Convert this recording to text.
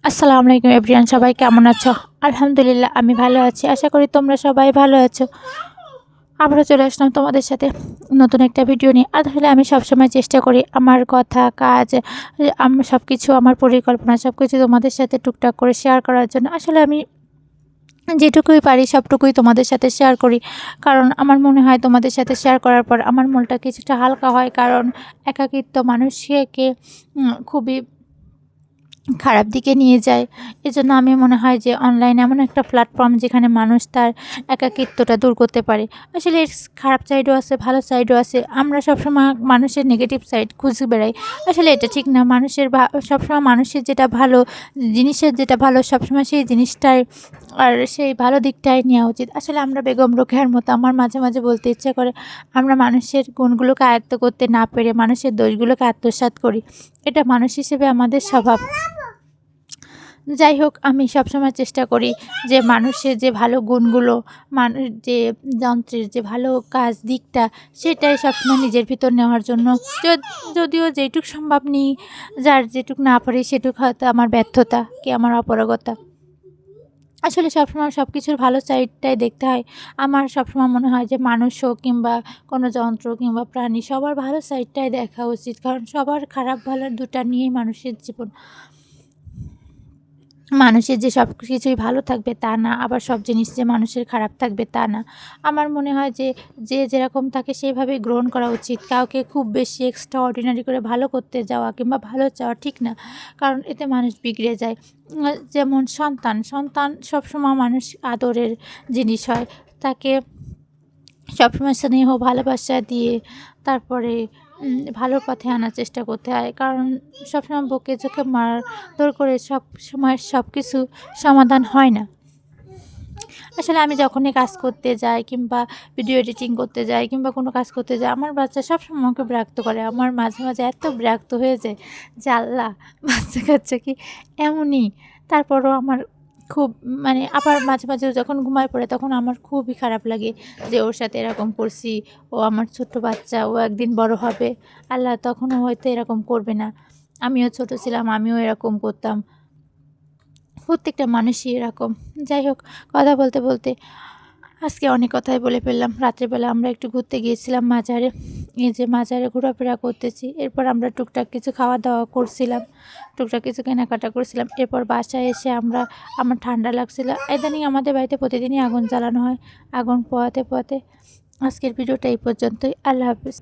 আসসালামু আলাইকুম এভরিওয়ান, সবাই কেমন আছো? আলহামদুলিল্লাহ আমি ভালো আছি। আশা করি তোমরা সবাই ভালো আছো। আবারও চলে আসলাম তোমাদের সাথে নতুন একটা ভিডিও নিয়ে। আসলে আমি সবসময় চেষ্টা করি আমার কথা, কাজ, সব কিছু, আমার পরিকল্পনা সব কিছু তোমাদের সাথে টুকটাক করে শেয়ার করার জন্য। আসলে আমি যেটুকুই পারি সবটুকুই তোমাদের সাথে শেয়ার করি। কারণ আমার মনে হয় তোমাদের সাথে শেয়ার করার পর আমার মনটা কিছুটা হালকা হয়। কারণ একাকিত্ব মানুষকে খুবই খারাপ দিকে নিয়ে যায়। এজন্য আমি মনে হয় যে অনলাইন এমন একটা প্ল্যাটফর্ম যেখানে মানুষ তার একাকিত্বটা দূর করতে পারে। আসলে এর খারাপ সাইডও আছে, ভালো সাইডও আছে। আমরা সবসময় মানুষের নেগেটিভ সাইড খুঁজে বেড়াই। আসলে এটা ঠিক না। সবসময় মানুষের যেটা ভালো, জিনিসের যেটা ভালো সবসময় সেই জিনিসটাই আর সেই ভালো দিকটাই নেওয়া উচিত। আসলে আমরা বেগম রোকেয়ার মতো আমার মাঝে মাঝে বলতে ইচ্ছা করে, আমরা মানুষের গুণগুলোকে আয়ত্ত করতে না পেরে মানুষের দোষগুলোকে আত্মসাৎ করি। এটা মানুষ হিসেবে আমাদের স্বভাব। যাই হোক, আমি সবসময় চেষ্টা করি যে মানুষের যে ভালো গুণগুলো, মানুষ যে যন্ত্রের যে ভালো কাজ দিকটা, সেটাই সবসময় নিজের ভিতর নেওয়ার জন্য। যদিও যেটুক সম্ভব নিই, যার যেটুক না পারি সেটুক হয়তো আমার ব্যর্থতা কি আমার অপারগতা। আসলে সবসময় সব কিছুর ভালো সাইডটাই দেখতে হয়। আমার সবসময় মনে হয় যে মানুষ হোক কিংবা কোনো যন্ত্র কিংবা প্রাণী, সবার ভালো সাইডটাই দেখা উচিত। কারণ সবার খারাপ ভালো দুটা নিয়েই মানুষের জীবন। মানুষের যে সব কিছুই ভালো থাকবে তা না, আবার সব জিনিস যে মানুষের খারাপ থাকবে তা না। আমার মনে হয় যে যে যেরকম থাকে সেভাবেই গ্রহণ করা উচিত। কাউকে খুব বেশি এক্সট্রা অর্ডিনারি করে ভালো করতে যাওয়া কিংবা ভালো চাওয়া ঠিক না। কারণ এতে মানুষ বিগড়ে যায়। যেমন সন্তান সবসময় মানুষ আদরের জিনিস হয়। তাকে সবসময় স্নেহ ভালোবাসা দিয়ে তারপরে ভালো পথে আনার চেষ্টা করতে হয়। কারণ সবসময় বকে ঝোঁকে মারধর করে সবসময় সব কিছু সমাধান হয় না। আসলে আমি যখনই কাজ করতে যাই কিংবা ভিডিও এডিটিং করতে যাই কিংবা কোনো কাজ করতে যাই, আমার বাচ্চা সবসময় আমাকে বিরক্ত করে। আমার মাঝে মাঝে এত বিরক্ত হয়ে যায় যে আল্লাহ, বাচ্চা কাচ্চা কি এমনই? তারপরও আমার খুব, মানে আবার মাঝে মাঝে যখন ঘুমায় পড়ে তখন আমার খুবই খারাপ লাগে যে ওর সাথে এরকম করছি। ও আমার ছোট্ট বাচ্চা, ও একদিন বড় হবে। আল্লাহ তখনও হয়তো এরকম করবে না। আমিও ছোট ছিলাম, আমিও এরকম করতাম। প্রত্যেকটা মানুষই এরকম। যাই হোক, কথা বলতে বলতে আজকে অনেক কথাই বলে ফেললাম। রাত্রেবেলা আমরা একটু ঘুরতে গিয়েছিলাম মাজারে। এই যে মাজারে ঘোরাফেরা করতেছি। এরপর আমরা টুকটাক কিছু খাওয়া দাওয়া করছিলাম, টুকটাক কিছু কেনাকাটা করছিলাম। এরপর বাসায় এসে আমার ঠান্ডা লাগছিল। ইদানিং আমাদের বাড়িতে প্রতিদিনই আগুন জ্বালানো হয়। আগুন পোহাতে পোহাতে আজকের ভিডিওটা এই পর্যন্তই। আল্লাহ হাফিজ।